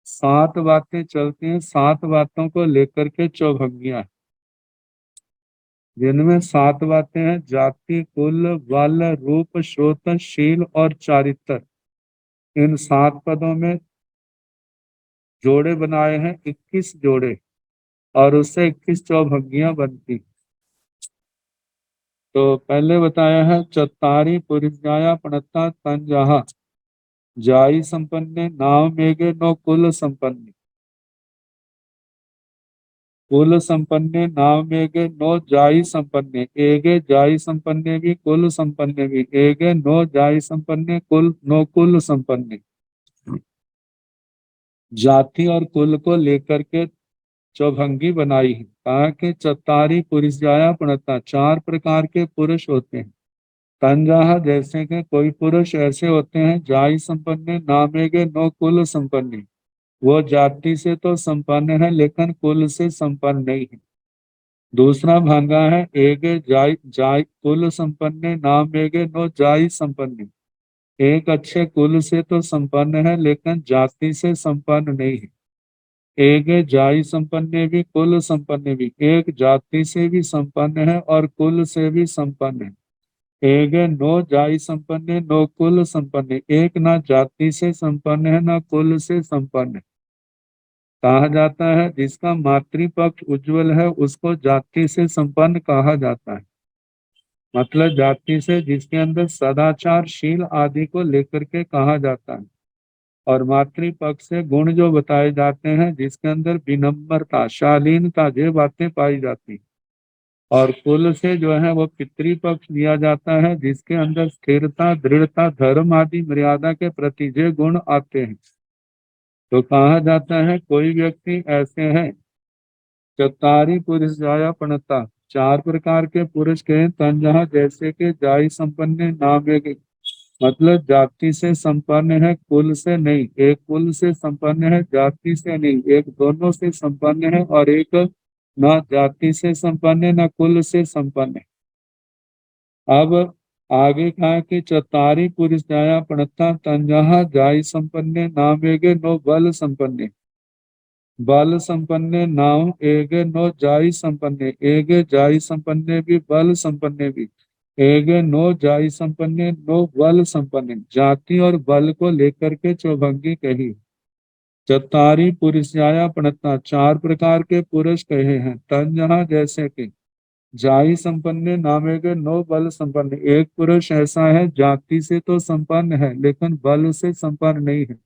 7 बातें चलती हैं, 7 बातों को लेकर के चौभंगियां, जिनमें 7 बातें हैं जाति कुल बल रूप श्रोत शील और चारित्र। इन 7 पदों में जोड़े बनाए हैं 21 जोड़े, और उससे 21 चौभंगियां बनती। तो पहले बताया है चत्तारी पुरिजाया पणता तंजहा जाई संपन्ने नाव मेघे नो कुल संपन्ने। कुल संपन्ने नाव मेघे नो जाई संपन्ने एगे जाई संपन्ने भी कुल संपन्ने भी एगे नो जाई संपन्ने कुल नो कुल संपन्ने। जाति और कुल को लेकर के चौभंगी बनाई है। कहा कि चत्तारी पुरुषाया प्रणता, 4 प्रकार के पुरुष होते हैं। तंजाहा जैसे कि कोई पुरुष ऐसे होते हैं जाई संपन्ने नामेगे नो कुल संपन्ने। वो जाति से तो संपन्न है, लेकिन कुल से संपन्न नहीं है। दूसरा भांगा है एगे जाई जाई कुल संपन्ने नामेगे नो जाई संपन्ने। एक अच्छे कुल से तो संपन्न है, लेकिन जाति से संपन्न नहीं है। एक जाति संपन्न भी कुल संपन्न भी, एक जाति से भी संपन्न है और कुल से भी संपन्न है। एक नो जाति संपन्न नो कुल संपन्न, एक ना जाति से संपन्न है ना कुल से संपन्न है। कहा जाता है जिसका मातृपक्ष उज्जवल है उसको जाति से संपन्न कहा जाता है। मतलब जाति से जिसके अंदर सदाचार शील आदि को लेकर के कहा जाता है। और मातृपक्ष से गुण जो बताए जाते हैं जिसके अंदर विनम्रता शालीनता ये बातें पाई जाती। और कुल से जो है वो पितृपक्ष दिया जाता है जिसके अंदर स्थिरता दृढ़ता धर्म आदि मर्यादा के प्रति ये गुण आते हैं। तो कहा जाता है कोई व्यक्ति ऐसे हैं चतारी पुरुष जाया पणता, 4 प्रकार के पुरुष के तंजहा जैसे कि जाई संपन्न नाम एक, मतलब जाति से संपन्न है कुल से नहीं। एक कुल से संपन्न है जाति से नहीं, एक दोनों से संपन्न है, और एक ना जाति से संपन्न है ना कुल से संपन्न है। अब आगे कहा कि चतारी पुरुष जाया पणता तंजहा जाई संपन्ने नाम एगे नो बल संपन्ने। बल संपन्ने नाम एगे नो जाई संपन्ने एगे जाई संपन्ने भी बल संपन्ने भी एगे नो जाई संपन्ने नो बल संपन्ने। जाति और बल को लेकर के चौभंगी कही। चतारी पुरुषाया पणता, 4 प्रकार के पुरुष कहे हैं। तंजहा जैसे कि जाई संपन्ने नामेगे नो बल संपन्न, एक पुरुष ऐसा है जाति से तो संपन्न है लेकिन बल से संपन्न नहीं है।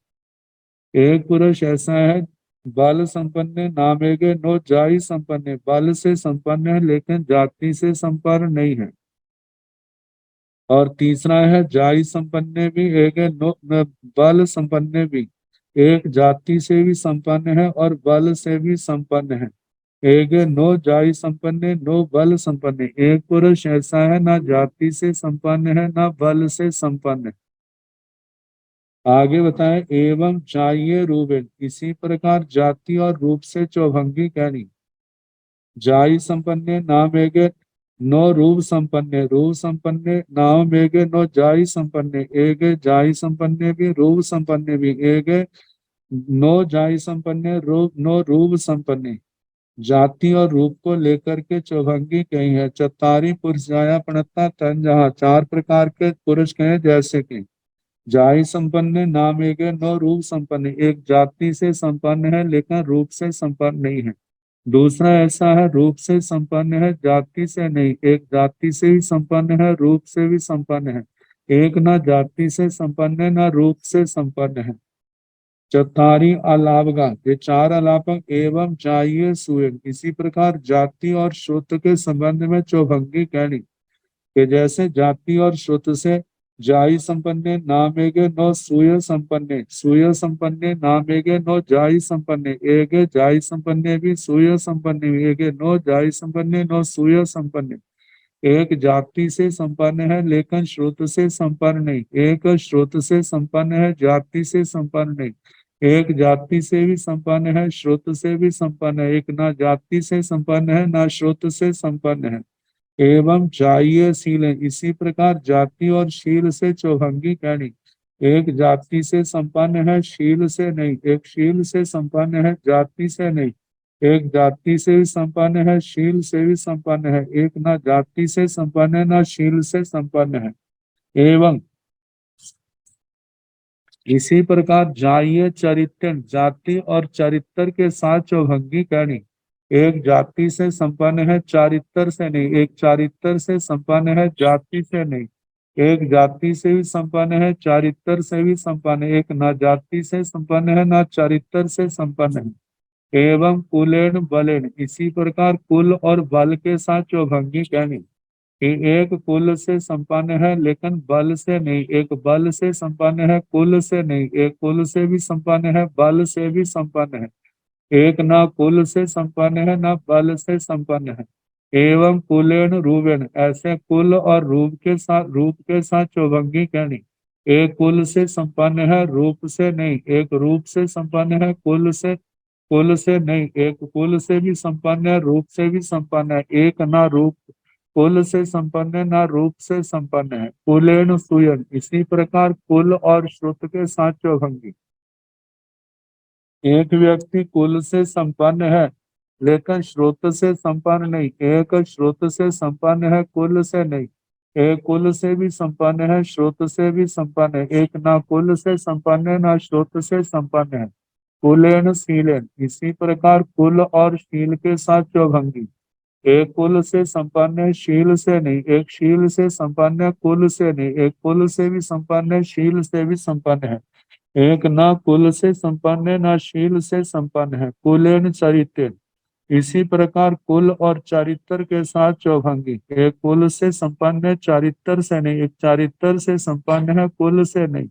एक पुरुष ऐसा है बल संपन्न नामेगे नो जाई संपन्न, बल से संपन्न है लेकिन जाति से संपन्न नहीं है। और तीसरा है जाई संपन्न भी एक है नो बल संपन्न भी, एक जाति से भी संपन्न है और बल से भी संपन्न है। एक है नो जाई संपन्न नो बल संपन्न, एक पुरुष ऐसा है ना जाति से संपन्न है ना बल से संपन्न है। आगे बताएं एवं जाइए रूबेन, इसी प्रकार जाति और रूप से चौभंगी कहनी। जाई संपन्ने नाम एगे नो रूप संपन्ने, रूप संपन्ने नाम एगे नो जाई संपन्ने एगे जाई संपन्ने भी रूप संपन्ने भी एगे नो जाई संपन्ने रूप नो रूप संपन्ने। जाति और रूप को लेकर के चौभंगी कही है। चतारी पुरुष जाया पणता तन, जहाँ 4 प्रकार के पुरुष कहे जैसे कि जाई संपन्न नाम एक नो रूप संपन्न, एक जाति से संपन्न है लेकिन रूप से संपन्न नहीं है। दूसरा ऐसा है, रूप से संपन्न है, जाति से नहीं। एक जाति से ही संपन्न है, रूप से भी संपन्न है। एक ना जाति से संपन्न है, ना रूप से संपन्न है। चौथारी अलावगा, ये चार अलापक एवं जाइए सुयन। इसी प्रकार जाति और श्रुत के संबंध में चौभंगी कहनी कि जैसे जाति और श्रुत से जाई संपन्ने नामेगे नो सूय संपन्ने, सूय संपन्ने नामेगे नो जाई संपन्ने, एगे जाई संपन्ने भी सूय संपन्ने भी, एगे नो जाई संपन्ने नो सूय संपन्ने। एक जाति से संपन्न है लेकिन श्रुत से संपन्न नहीं। एक श्रुत से संपन्न है, जाति से संपन्न नहीं। एक जाति से भी संपन्न है, श्रुत से भी संपन्न है। एक ना जाति से संपन्न है, ना श्रुत से संपन्न है। एवं जातीय शील है। इसी प्रकार जाति और शील से चौभंगी कहनी। एक जाति से संपन्न है, शील से नहीं। एक शील से संपन्न है, जाति से नहीं। एक जाति से भी संपन्न है, शील से भी संपन्न है। एक ना जाति से संपन्न है, ना शील से संपन्न है। एवं इसी प्रकार जातीय चरित्र, जाति और चरित्र के साथ चौभंगी कहनी। एक जाति से संपन्न है, चारित्र से नहीं। एक चारित्र से संपन्न है, जाति से नहीं। एक जाति से भी संपन्न है, चारित्र से भी संपन्न है। एक ना जाति से संपन्न है, ना चारित्र से संपन्न है। एवं कुलेन बलेन, इसी प्रकार कुल और बल के साथ चौभंगी कहनी कि एक कुल से संपन्न है लेकिन बल से नहीं। एक बल से संपन्न है, कुल से नहीं। एक कुल से भी संपन्न है, बल से भी संपन्न है। एक ना कुल से संपन्न है, ना बल से संपन्न है। एवं कुलेन रूपेण, ऐसे कुल और रूप के साथ चौभंगी कहनी। एक कुल से संपन्न है, रूप से नहीं। एक रूप से संपन्न है, कुल से नहीं। एक कुल से भी संपन्न है, रूप से भी संपन्न है। एक ना रूप कुल से संपन्न है, ना रूप से संपन्न है। कुलेन सुयन, इसी प्रकार कुल और श्रुत के साथ चौभंगी। एक व्यक्ति कुल से संपन्न है लेकिन श्रुत से संपन्न नहीं। एक श्रुत से संपन्न है, कुल से नहीं। एक कुल से भी संपन्न है, श्रुत से भी संपन्न है। एक ना कुल से संपन्न है, ना श्रुत से संपन्न है। कुलेन शीलेन, इसी प्रकार कुल और शील के साथ चौभंगी। एक कुल से संपन्न है, शील से नहीं। एक शील से संपन्न है, कुल से नहीं। एक कुल से भी संपन्न है, शील से भी संपन्न है। एक ना कुल से संपन्न है, ना शील से संपन्न है। कुलेन चरित्र, इसी प्रकार कुल और चारित्र के साथ चौभंगी। एक कुल से संपन्न है, चारित्र से नहीं। एक चारित्र से संपन्न है, कुल से नहीं।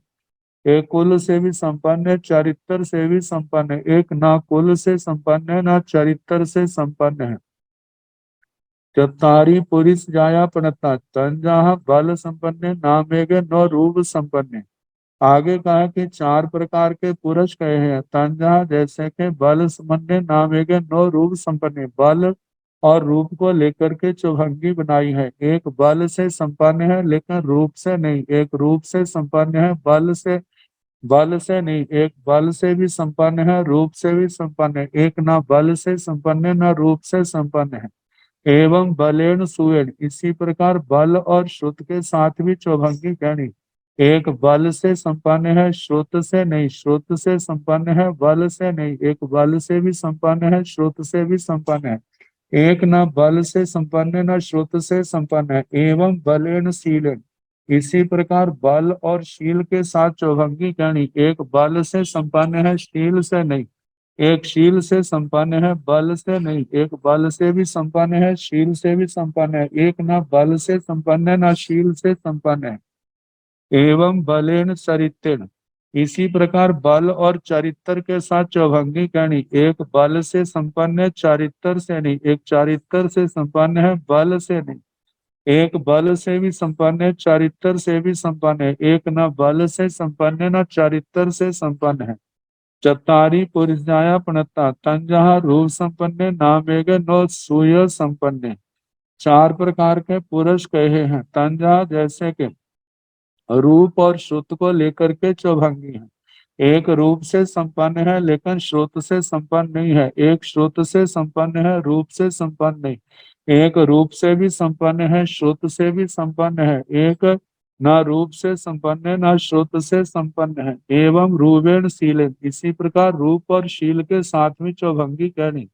एक कुल से भी संपन्न है, चारित्र से भी संपन्न है। एक ना कुल से संपन्न है, ना चारित्र से संपन्न है। चतारी पुरुष जाया पड़ता तंजा बल संपन्न नामेगे नो रूप संपन्न। आगे कहा कि चार प्रकार के पुरुष कहे हैं। तंजा जैसे कि बल संपन्न नामेगे नो रूप संपन्न, बल और रूप को लेकर के चौभंगी बनाई है। एक बल से संपन्न है लेकिन रूप से नहीं। एक रूप से संपन्न है, बल से नहीं। एक बल से भी संपन्न है, रूप से भी संपन्न है। एक ना बल से संपन्न है, ना रूप से संपन्न है। एवं बलेन सुएन, इसी प्रकार बल और श्रुत के साथ भी चौभंगी कहनी। एक बल से संपन्न है, श्रुत से नहीं। श्रुत से संपन्न है, बल से नहीं। एक बल से भी संपन्न है, श्रुत से भी संपन्न है। एक न बल से संपन्न है, न श्रुत से संपन्न है। एवं बलेन शीलन, इसी प्रकार बल और शील के साथ चौभंगी कहनी। एक बल से संपन्न है, शील से नहीं। एक शील से संपन्न है, बल से नहीं। एक बल से भी संपन्न है, शील से भी संपन्न है। एक ना बल से संपन्न है, ना शील से संपन्न है। एवं बलेन चरित्र, इसी प्रकार बल और चरित्र के साथ चौभंगी कहनी। एक बल से संपन्न है, चारित्र से नहीं। एक चारित्र से संपन्न है, बल से नहीं। एक बल से भी संपन्न है, चारित्र से भी संपन्न है। एक ना बल से संपन्न है, ना चारित्र से संपन्न है। चतारी पुरुषाया पणता तंजहा रूप संपन्न नामेग नो सूय संपन्न। चार प्रकार के पुरुष कहे हैं। तंजहा जैसे के रूप और श्रुत को लेकर के चौभंगी है। एक रूप से संपन्न है लेकिन श्रुत से संपन्न नहीं है। एक श्रुत से संपन्न है, रूप से संपन्न नहीं। एक रूप से भी संपन्न है, श्रुत से भी संपन्न है। एक ना रूप से संपन्न है, ना श्रुत से संपन्न है। एवं रूपेण शील, इसी प्रकार रूप और शील के साथ में चौभंगी कहनी।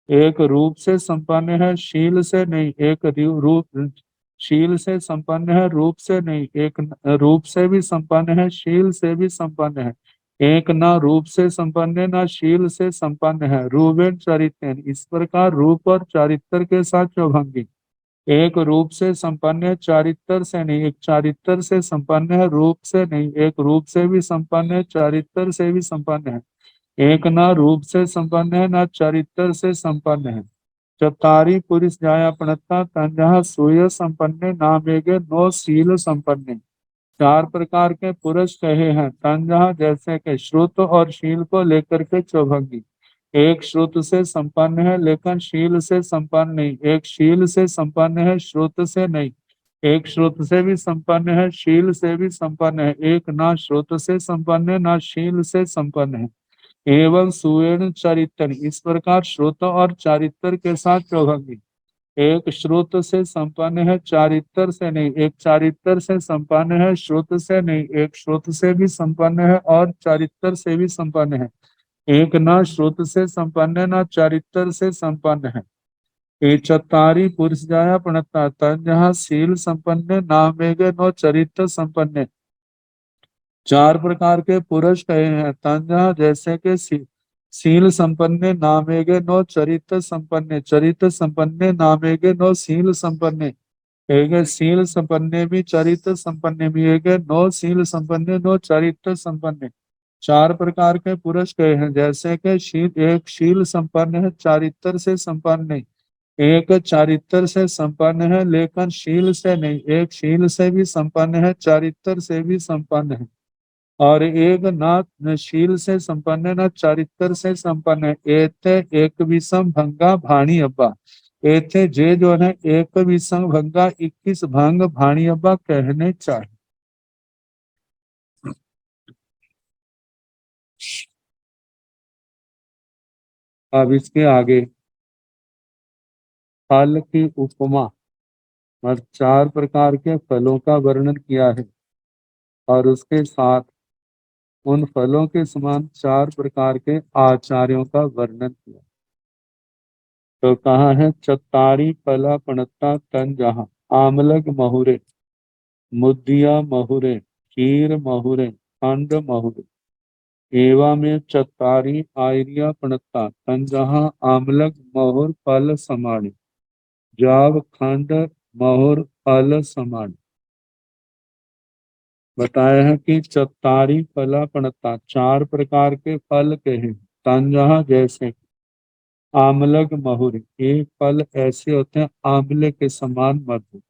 एक रूप से संपन्न है, शील से नहीं। एक रूप शील से संपन्न है, रूप से नहीं। एक रूप से भी संपन्न है, शील से भी संपन्न है। एक ना रूप से संपन्न है, ना शील से संपन्न है। रूपेण चरित्रेण, इस प्रकार रूप और चारित्र के साथ चौभंगी। एक रूप से संपन्न है, चारित्र से नहीं। एक चारित्र से संपन्न है, रूप से नहीं। एक रूप से भी संपन्न है, चारित्र से भी संपन्न है। एक ना रूप से संपन्न है, ना चरित्र से संपन्न है। चतारी पुरुष जाया प्रणता तंजहा सूय संपन्ने नामेगे नो शील संपन्ने। चार प्रकार के पुरुष कहे हैं तंजहा, जैसे कि श्रुत और शील को लेकर के चौभंगी। एक श्रुत से संपन्न है, लेकिन शील से संपन्न नहीं। एक शील से संपन्न है, श्रुत से नहीं। एक श्रुत से भी संपन्न है, शील से भी संपन्न है। एक ना श्रुत से संपन्न है, ना शील से संपन्न है। एवं सुवर्ण चरित्र, इस प्रकार श्रुत और चारित्र के साथ चौभंगी। एक श्रुत से संपन्न है, चारित्र से नहीं। एक चारित्र से संपन्न है, श्रुत से नहीं। एक श्रुत से भी संपन्न है और चारित्र से भी संपन्न है। एक ना श्रुत से संपन्न है, ना चारित्र से संपन्न है। ये चतारी पुरुष जाया प्रणता तन जहाँ शील संपन्न नामेगे नो चरित्र संपन्न। चार प्रकार के पुरुष कहे हैं तंजा, जैसे कि शील संपन्ने नामेगे नो चरित्र संपन्ने। चरित्र संपन्ने नामेगे नो शील संपन्ने। एक शील संपन्ने भी, चरित्र संपन्ने भी। एक नो शील संपन्ने, नो चरित्र संपन्ने। चार प्रकार के पुरुष कहे हैं, जैसे कि शील एक शील संपन्न है, चारित्र से संपन्न नहीं। एक चारित्र से संपन्न है, लेकिन शील से नहीं। एक शील से भी संपन्न है, चारित्र से भी संपन्न है। और एक ना शील से संपन्न है, ना चारित्र से संपन्न है। एते एक विषम भंगा भाणी अब्बा। एथे जे जो है एक विषम भंगा 21 भंग भाणी अब्बा कहने चाहिए। अब इसके आगे फल की उपमा और चार प्रकार के फलों का वर्णन किया है, और उसके साथ उन फलों के समान चार प्रकार के आचार्यों का वर्णन किया। तो कहा है चतारी फला पणता तन जहा आमलक महुरे, मुद्दिया महुरे, खीर महुरे, खंड महुरे। एवा में चतारी आयरिया पणता तन जहा आमलक महुर फल समाणे। जाव खंड महुर फल समाणे। बताया है कि चतारी फला पणता चार प्रकार के फल के हैं तन जहा, जैसे आमलक महुर। एक फल ऐसे होते हैं आंवले के समान मधुर।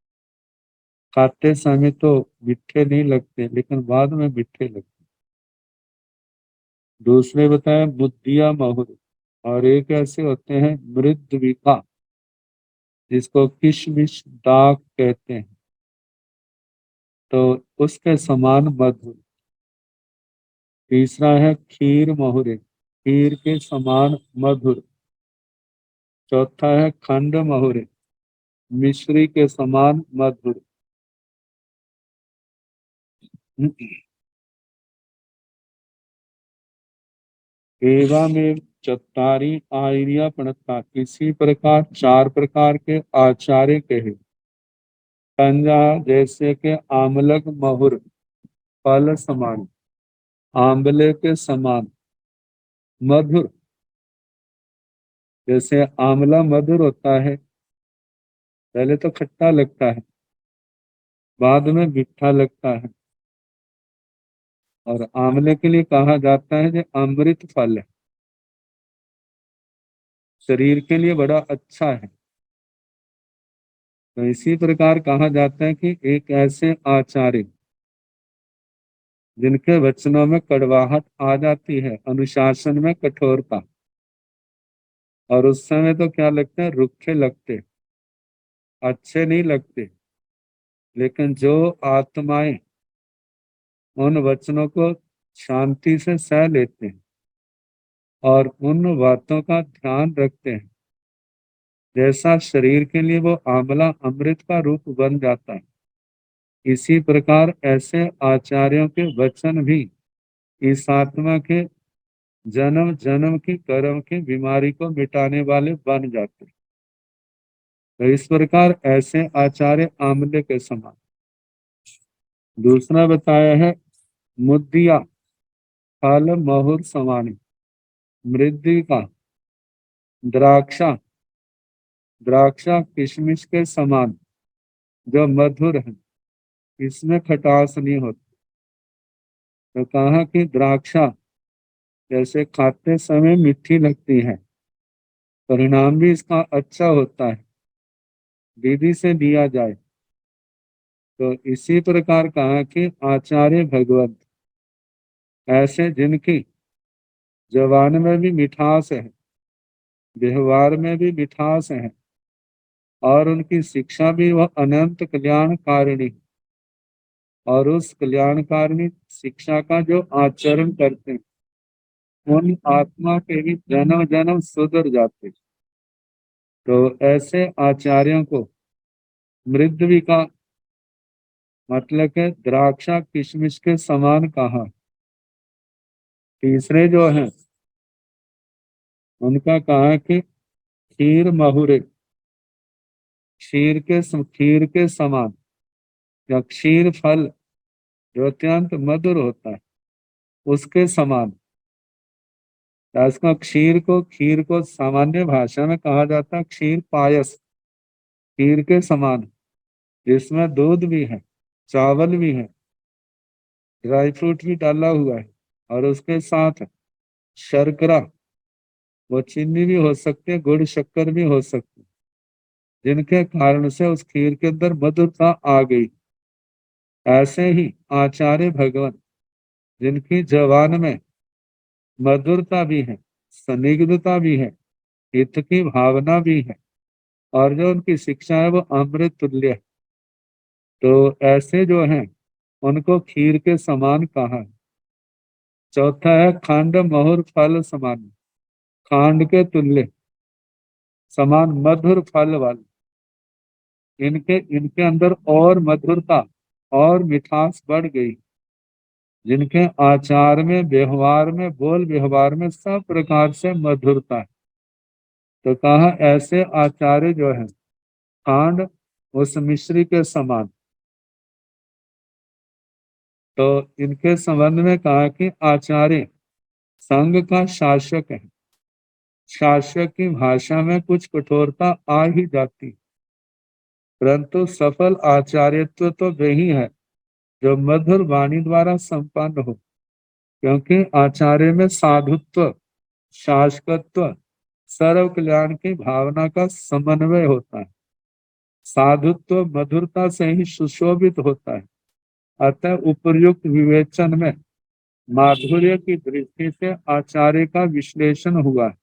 खाते समय तो मीठे नहीं लगते, लेकिन बाद में मीठे लगते। दूसरे बताए बुद्धिया महुर। और एक ऐसे होते हैं मृद्विका, जिसको किशमिश दाग कहते हैं, तो उसके समान मधुर। तीसरा है खीर महुरे, खीर के समान मधुर। चौथा है खंड महुरे, मिश्री के समान मधुर। एवा में चत्तारी आयरिया पणता, इसी प्रकार चार प्रकार के आचार्य कहे पंजा, जैसे के आमलक महुर फल समान, आंवले के समान मधुर। जैसे आंवला मधुर होता है, पहले तो खट्टा लगता है, बाद में मीठा लगता है। और आंवले के लिए कहा जाता है कि अमृत फल है, शरीर के लिए बड़ा अच्छा है। तो इसी प्रकार कहा जाता है कि एक ऐसे आचार्य जिनके वचनों में कड़वाहट आ जाती है, अनुशासन में कठोरता, और उस समय तो क्या लगते हैं, रुखे लगते, अच्छे नहीं लगते। लेकिन जो आत्माएं उन वचनों को शांति से सह लेते हैं और उन बातों का ध्यान रखते हैं, जैसा शरीर के लिए वो आंवला अमृत का रूप बन जाता है, इसी प्रकार ऐसे आचार्यों के वचन भी इस आत्मा के जन्म जन्म की कर्म की बीमारी को मिटाने वाले बन जाते। तो इस प्रकार ऐसे आचार्य आमले के समान। दूसरा बताया है मुद्दिया फल महुर समानी, मृद्दिका द्राक्षा, द्राक्षा किशमिश के समान जो मधुर है, इसमें खटास नहीं होती। तो कहा कि द्राक्षा जैसे खाते समय मीठी लगती है, परिणाम भी इसका अच्छा होता है विधि से दिया जाए। तो इसी प्रकार कहा कि आचार्य भगवत ऐसे जिनकी जबान में भी मिठास है, व्यवहार में भी मिठास है, और उनकी शिक्षा भी वह अनंत कल्याणकारिणी, और उस कल्याणकारिणी शिक्षा का जो आचरण करते हैं उन आत्मा के भी जन्म जन्म सुधर जाते। तो ऐसे आचार्यों को मृद्वी का मतलब है द्राक्षा किशमिश के समान कहा। तीसरे जो हैं उनका कहा कि खीर महुरे, खीर के समान, या क्षीर फल जो अत्यंत मधुर होता है उसके समान। इसका खीर को सामान्य भाषा में कहा जाता है क्षीर पायस, खीर के समान, जिसमें दूध भी है, चावल भी है, ड्राई फ्रूट भी डाला हुआ है, और उसके साथ शर्करा, वो चीनी भी हो सकती है, गुड़ शक्कर भी हो सकती है, जिनके कारण से उस खीर के अंदर मधुरता आ गई। ऐसे ही आचार्य भगवान जिनकी जबान में मधुरता भी है, संदिग्धता भी है, हित की भावना भी है, और जो उनकी शिक्षा है वो अमृत तुल्य है। तो ऐसे जो हैं उनको खीर के समान कहा है। चौथा है खंड महुर फल समान, खांड के तुल्य समान मधुर फल वाले। इनके इनके अंदर और मधुरता और मिठास बढ़ गई, जिनके आचार में, व्यवहार में, बोल व्यवहार में सब प्रकार से मधुरता है। तो कहा ऐसे आचार्य जो है खांड उस मिश्री के समान। तो इनके संबंध में कहा कि आचार्य संघ का शासक है। शासक की भाषा में कुछ कठोरता आ ही जाती, परंतु सफल आचार्यत्व तो वही है जो मधुर वाणी द्वारा संपन्न हो, क्योंकि आचार्य में साधुत्व, शासकत्व, सर्व कल्याण की भावना का समन्वय होता है। साधुत्व मधुरता से ही सुशोभित होता है। अतः उपर्युक्त विवेचन में माधुर्य की दृष्टि से आचार्य का विश्लेषण हुआ है।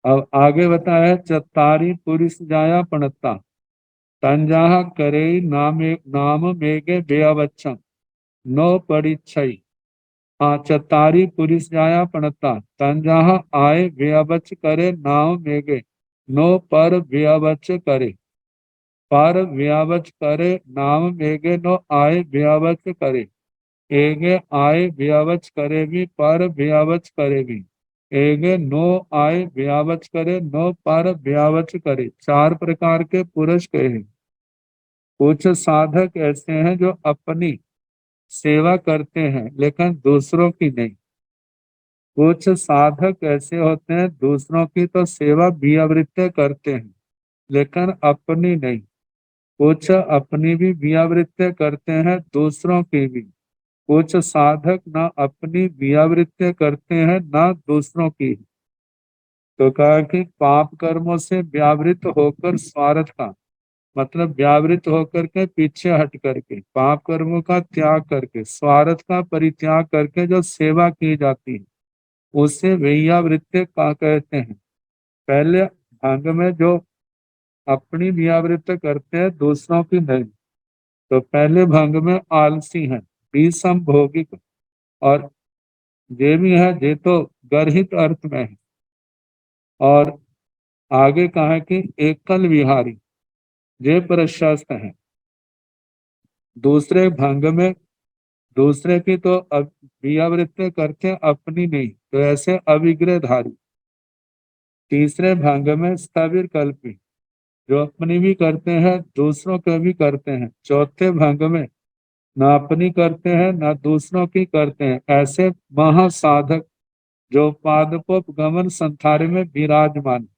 अब आगे बताया चत्तारी पुरुष जाया पणता तंजाह करे नाम मेघे बेअवच्छम नो परिच्छई। हाँ, चत्तारी पुरुष जाया पणता तंजाह आए बेअवच करे नाम मेघे नो पर बेअवच करे, पर व्यावच करे नाम मेघे नो आए व्यावच करे, एगे आए व्यावच करे भी पर व्यावच करे भी, एगे नो आए व्यावच करे नो पर व्यावच करे। चार प्रकार के पुरुष कहे। कुछ साधक ऐसे हैं जो अपनी सेवा करते हैं लेकिन दूसरों की नहीं। कुछ साधक ऐसे होते हैं दूसरों की तो सेवा व्यावृत्ति करते हैं लेकिन अपनी नहीं। कुछ अपनी भी व्यावृत्ति करते हैं, दूसरों की भी। कुछ साधक ना अपनी व्यावृत्ति करते हैं ना दूसरों की। तो कहा कि पाप कर्मों से व्यावृत होकर स्वार्थ का मतलब व्यावृत होकर के पीछे हट करके, पाप कर्मों का त्याग करके, स्वार्थ का परित्याग करके जो सेवा की जाती है उसे व्यावृत्ति का कहते हैं। पहले भाग में जो अपनी व्यावृत्ति करते हैं दूसरों की नहीं, तो पहले भंग में आलसी है, विषम भोगिक, और ये भी है ये तो गर्हित अर्थ में है। और आगे कहा है कि एकल विहारी, ये प्रशस्त है। दूसरे भंग में दूसरे की तो क्रियावृत्ति करते हैं, अपनी नहीं, तो ऐसे अविग्रहधारी। तीसरे भंग में स्थविर कल्पी, जो अपनी भी करते हैं दूसरों के भी करते हैं। चौथे भंग में ना अपनी करते हैं ना दूसरों की करते हैं, ऐसे महासाधक जो पादपोप गमन संसार में विराजमान,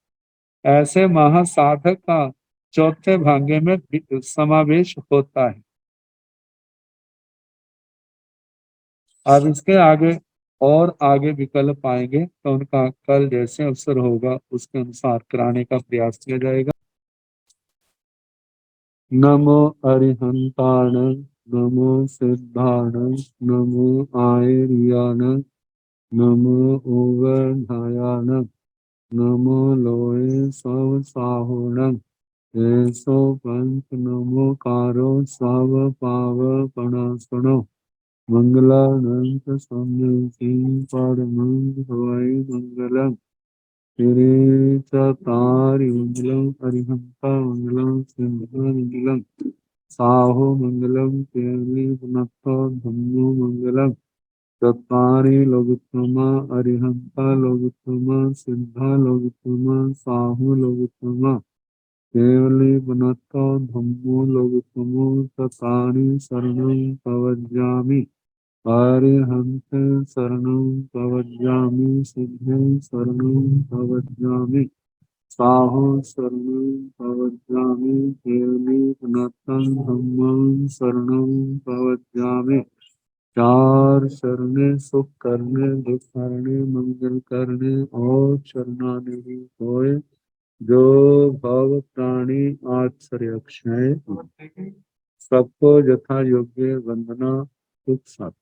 ऐसे महासाधक का चौथे भांगे में समावेश होता है। अब इसके आगे और आगे विकल्प आएंगे तो उनका कल जैसे अवसर होगा उसके अनुसार कराने का प्रयास किया जाएगा। नमो अरिहंताण, नमो सिद्धाण, नमो आयर्याण, नमो ओवधायान, नमो लोए सव साहुणं, ऐसो पंच नमोकारो सव पावपणासनो, मंगलानंत सम्यति परमं भवाय मंगलम्। चतारि मंगलम् अरिहंता मंगलम् सिंह मंगलम् साहो मंगलम् केली पुनः धम्मो मंगलम्। चत्वारि लोकोत्तमा अरिहंता लोकोत्तमा सिद्धा लोकोत्तमा साहु लोकोत्तमा केवली पुनः धम्मो लोकोत्तमो चत्वारि शरणं प्रवज्जामि। अरिहंत शरणं प्रवज्जामि, सिद्धं शरणं प्रवज्जामि, साहो शरणं प्रवज्जामि, केवली पुनः धम्मं शरणं प्रवज्जामि। चार शरणे सुख करने, दुख हरने, मंगल करने और शरणाने ही होए, जो भव प्राणी आश्चर्य क्षय। सबको यथा योग्य वंदना सुख साथ।